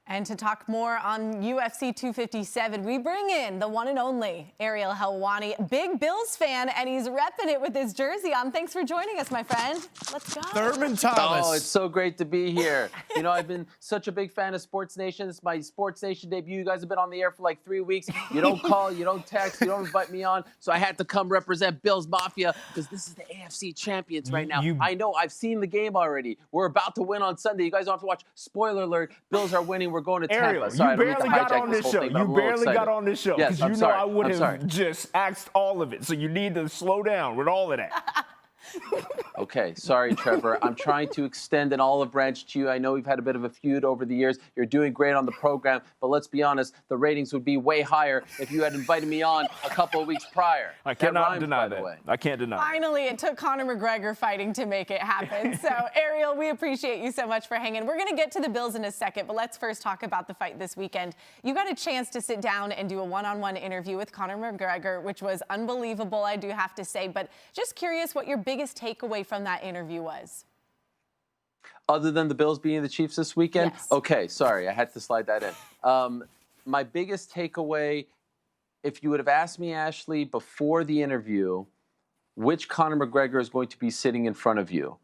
And to talk more on UFC 257, we bring in the one and only Ariel Helwani, big Bills fan, and he's repping it with his jersey on. Thanks for joining us, my friend. Let's go. Thurman Thomas. Oh, it's so great to be here. You know, I've been such a big fan of SportsNation. This is my SportsNation debut. You guys have been on the air for like 3 weeks. You don't call, you don't text, you don't invite me on. So I had to come represent Bills Mafia because this is the AFC champions right now. I know, I've seen the game already. We're about to win on Sunday. You guys don't have to watch. Spoiler alert, Bills are winning. We're going to Tampa. Ariel, Sorry, you barely got on this show. You barely got on this show because you know I would have just asked all of it. So you need to slow down with all of that. Okay, sorry, Trevor. I'm trying to extend an olive branch to you. I know we've had a bit of a feud over the years. You're doing great on the program, but let's be honest, the ratings would be way higher if you had invited me on a couple of weeks prior. I cannot deny that. I can't deny. Finally, it took Conor McGregor fighting to make it happen. So, Ariel, we appreciate you so much for hanging. We're going to get to the Bills in a second, but let's first talk about the fight this weekend. You got a chance to sit down and do a one-on-one interview with Conor McGregor, which was unbelievable, I do have to say, but just curious what your biggest takeaway from that interview was. Other than the Bills beating the Chiefs this weekend? Yes. Okay, sorry, I had to slide that in. My biggest takeaway, if you would have asked me, Ashley, before the interview, which Conor McGregor is going to be sitting in front of you,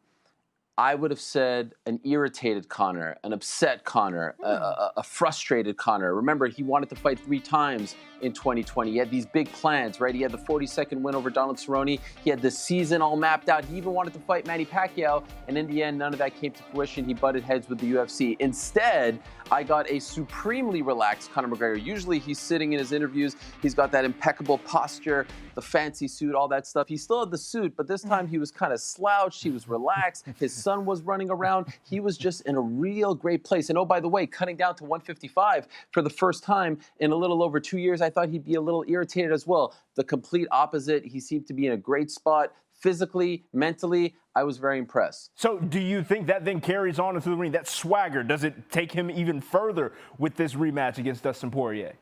I would have said an irritated Conor, an upset Conor, a frustrated Conor. Remember, he wanted to fight 3 times in 2020. He had these big plans, right? He had the 42nd win over Donald Cerrone. He had the season all mapped out. He even wanted to fight Manny Pacquiao, and in the end, none of that came to fruition. He butted heads with the UFC. Instead, I got a supremely relaxed Conor McGregor. Usually, he's sitting in his interviews. He's got that impeccable posture, the fancy suit, all that stuff. He still had the suit, but this time he was kind of slouched. He was relaxed. His son was running around. He was just in a real great place. And oh, by the way, cutting down to 155 for the first time in a little over 2 years, I thought he'd be a little irritated as well. The complete opposite. He seemed to be in a great spot. Physically, mentally, I was very impressed. So do you think that then carries on into the ring? That swagger, does it take him even further with this rematch against Dustin Poirier?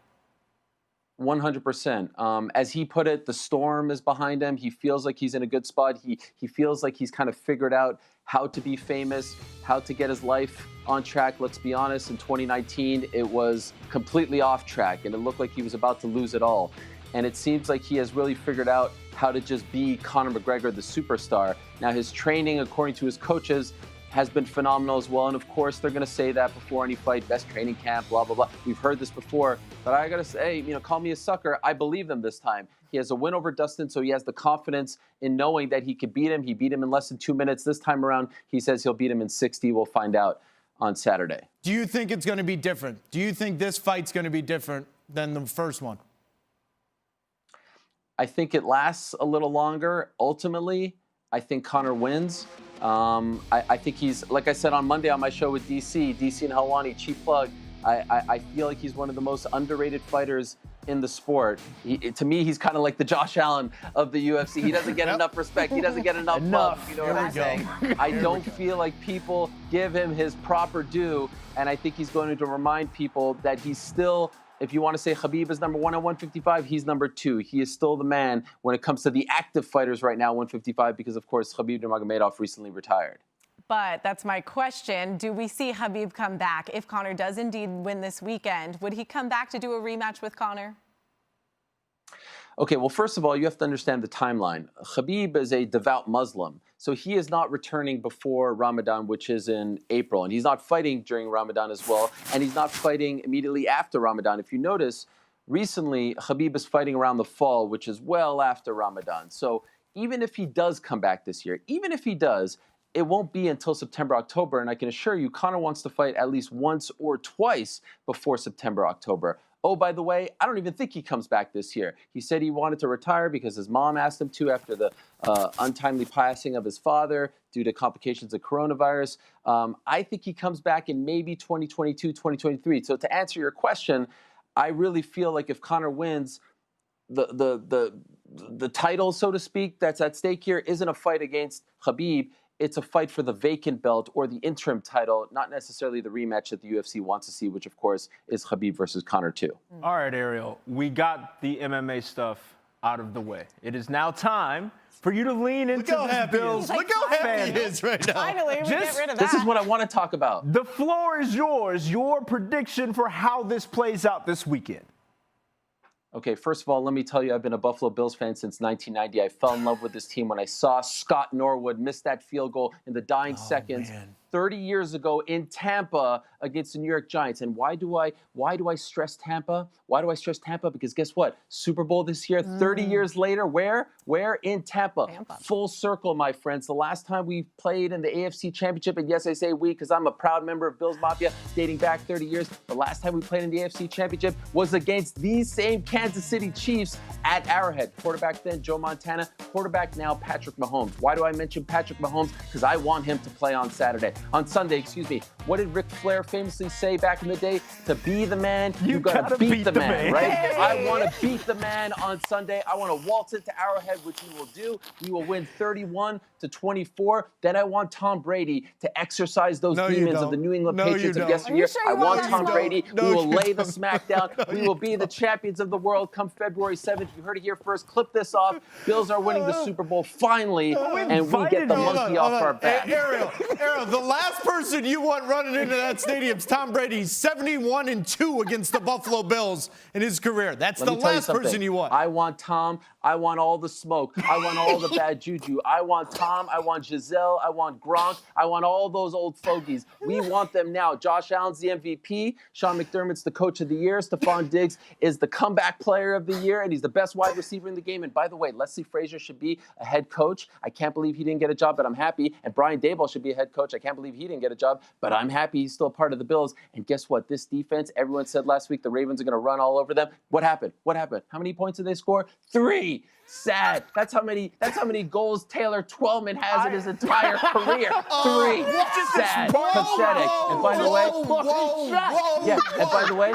100%. As he put it, the storm is behind him. He feels like he's in a good spot. He feels like he's kind of figured out how to be famous, how to get his life on track. Let's be honest, in 2019, it was completely off track, and it looked like he was about to lose it all. And it seems like he has really figured out how to just be Conor McGregor, the superstar. Now, his training, according to his coaches, has been phenomenal as well. And of course, they're going to say that before any fight, best training camp, blah, blah, blah. We've heard this before, but I got to say, call me a sucker. I believe them this time. He has a win over Dustin, so he has the confidence in knowing that he could beat him. He beat him in less than 2 minutes. This time around, he says he'll beat him in 60. We'll find out on Saturday. Do you think it's going to be different? Do you think this fight's going to be different than the first one? I think it lasts a little longer. Ultimately, I think Conor wins. I think he's, like I said on Monday on my show with DC and Helwani, cheap plug. I feel like he's one of the most underrated fighters in the sport. To me, he's kind of like the Josh Allen of the UFC. He doesn't get enough respect. He doesn't get enough love. You know what I'm saying? I don't feel like people give him his proper due, and I think he's going to remind people that he's still, if you want to say Khabib is number 1 at 155, he's number 2. He is still the man when it comes to the active fighters right now, 155, because, of course, Khabib Nurmagomedov recently retired. But that's my question. Do we see Khabib come back? If Conor does indeed win this weekend, would he come back to do a rematch with Conor? Okay, well, first of all, you have to understand the timeline. Khabib is a devout Muslim, so he is not returning before Ramadan, which is in April. And he's not fighting during Ramadan as well, and he's not fighting immediately after Ramadan. If you notice, recently, Khabib is fighting around the fall, which is well after Ramadan. So even if he does come back this year, even if he does, it won't be until September, October. And I can assure you, Conor wants to fight at least once or twice before September, October. Oh, by the way, I don't even think he comes back this year. He said he wanted to retire because his mom asked him to after the untimely passing of his father due to complications of coronavirus. I think he comes back in maybe 2022, 2023. So to answer your question, I really feel like if Conor wins, the title, so to speak, that's at stake here isn't a fight against Khabib. It's a fight for the vacant belt or the interim title, not necessarily the rematch that the UFC wants to see, which, of course, is Khabib versus Conor 2. All right, Ariel, we got the MMA stuff out of the way. It is now time for you to lean into this Bills. Look how happy he is right now. Finally, we get rid of that. This is what I want to talk about. The floor is yours. Your prediction for how this plays out this weekend. Okay, first of all, let me tell you, I've been a Buffalo Bills fan since 1990. I fell in love with this team when I saw Scott Norwood miss that field goal in the dying seconds. Man. 30 years ago in Tampa against the New York Giants. And why do I stress Tampa? Why do I stress Tampa? Because guess what? Super Bowl this year, 30 years later, where? In Tampa. Full circle, my friends. The last time we played in the AFC Championship, and yes, I say we because I'm a proud member of Bills Mafia dating back 30 years. The last time we played in the AFC Championship was against these same Kansas City Chiefs at Arrowhead. Quarterback then, Joe Montana. Quarterback now, Patrick Mahomes. Why do I mention Patrick Mahomes? Because I want him to play on Sunday, excuse me. What did Ric Flair famously say back in the day? To be the man, you gotta beat the man, right? Hey. I want to beat the man on Sunday. I want to waltz into Arrowhead, which we will do. We will win 31-24. Then I want Tom Brady to exercise those demons of the New England Patriots of yesteryear. I want Tom Brady. We will lay the smack down. We will be the champions of the world come February 7th. You heard it here first. Clip this off. Bills are winning the Super Bowl finally, and we get the monkey off our back. Hey, Ariel, the last person you want running into that stadium is Tom Brady. 71-2 against the Buffalo Bills in his career. That's the last person you want. I want Tom. I want all the smoke. I want all the bad juju. I want Tom. I want Giselle. I want Gronk. I want all those old fogies. We want them now. Josh Allen's the MVP. Sean McDermott's the coach of the year. Stephon Diggs is the comeback player of the year, and he's the best wide receiver in the game. And by the way, Leslie Frazier should be a head coach. I can't believe he didn't get a job, but I'm happy. And Brian Daboll should be a head coach. I can't believe he didn't get a job, but I'm happy he's still a part of the Bills. And guess what? This defense, everyone said last week the Ravens are going to run all over them. What happened? How many points did they score? 3. Sad. That's how many goals Taylor Twellman has in his entire career. 3. Sad. Pathetic. And by the way, and by the way,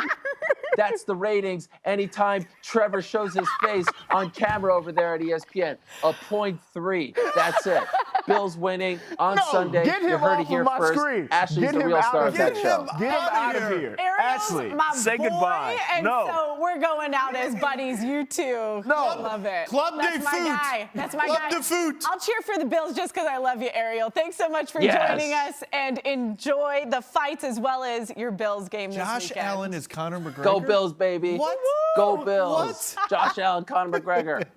that's the ratings anytime Trevor shows his face on camera over there at ESPN. A 0.3. That's it. Bills winning on Sunday. You heard it here first. Screen. Ashley's the real star of that show. Get him out of here. Ariel's Ashley, my say boy, goodbye. And so we're going out as buddies. You too. No. Love it. Club That's de my foot. guy. That's my Club guy. de foot. I'll cheer for the Bills just because I love you, Ariel. Thanks so much for joining us, and enjoy the fights as well as your Bills game this weekend. Josh Allen is Conor McGregor. Go Bills, baby. What? Go Bills. What? Josh Allen, Conor McGregor.